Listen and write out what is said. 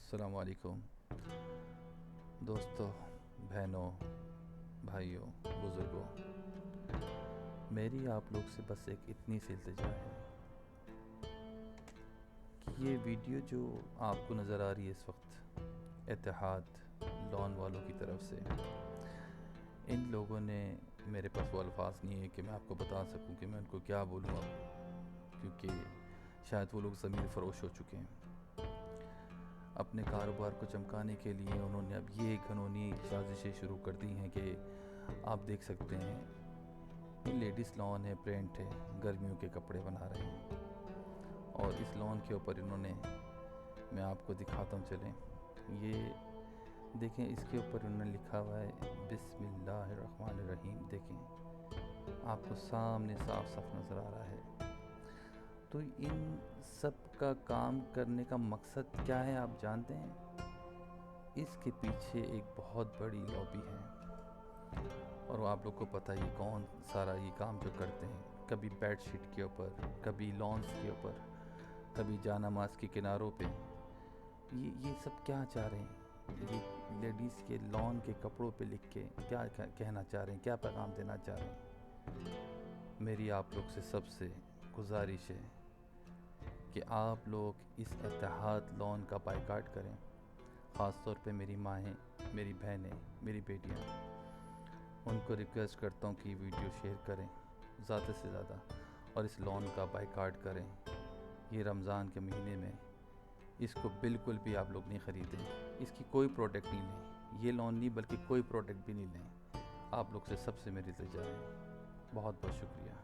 السلام علیکم دوستوں، بہنوں، بھائیوں، بزرگوں، میری آپ لوگ سے بس ایک اتنی سی التجا ہے کہ یہ ویڈیو جو آپ کو نظر آ رہی ہے اس وقت اتحاد لون والوں کی طرف سے، ان لوگوں نے میرے پاس وہ الفاظ نہیں ہے کہ میں آپ کو بتا سکوں کہ میں ان کو کیا بولوں اب، کیونکہ شاید وہ لوگ ضمیر فروش ہو چکے ہیں۔ اپنے کاروبار کو چمکانے کے لیے انہوں نے اب یہ گھنونی سازشیں شروع کر دی ہیں کہ آپ دیکھ سکتے ہیں یہ لیڈیز لون ہے، پرنٹ ہے، گرمیوں کے کپڑے بنا رہے ہیں، اور اس لون کے اوپر انہوں نے، میں آپ کو دکھاتا ہوں، چلیں یہ دیکھیں، اس کے اوپر انہوں نے لکھا ہوا ہے بسم اللہ الرحمن الرحیم۔ دیکھیں آپ کو سامنے صاف صاف نظر آ رہا ہے۔ تو ان سب کا کام کرنے کا مقصد کیا ہے آپ جانتے ہیں؟ اس کے پیچھے ایک بہت بڑی لابی ہے، اور وہ آپ لوگ کو پتہ ہی کون سارا یہ کام جو کرتے ہیں، کبھی بیڈ شیٹ کے اوپر، کبھی لانس کے اوپر، کبھی جانماز کے کناروں پہ۔ یہ سب کیا چاہ رہے ہیں؟ یہ لیڈیز کے لان کے کپڑوں پہ لکھ کے کیا کہنا چاہ رہے ہیں، کیا پیغام دینا چاہ رہے ہیں؟ میری آپ لوگ سے سب سے گزارش ہے کہ آپ لوگ اس اتحاد لون کا بائیکاٹ کریں، خاص طور پہ میری مائیں، میری بہنیں، میری بیٹیاں، ان کو ریکویسٹ کرتا ہوں کہ یہ ویڈیو شیئر کریں زیادہ سے زیادہ، اور اس لون کا بائیکاٹ کریں۔ یہ رمضان کے مہینے میں اس کو بالکل بھی آپ لوگ نہیں خریدیں، اس کی کوئی پروڈکٹ نہیں لیں، یہ لون نہیں بلکہ کوئی پروڈکٹ بھی نہیں لیں۔ آپ لوگ سے سب سے میری التجا ہے۔ بہت بہت شکریہ۔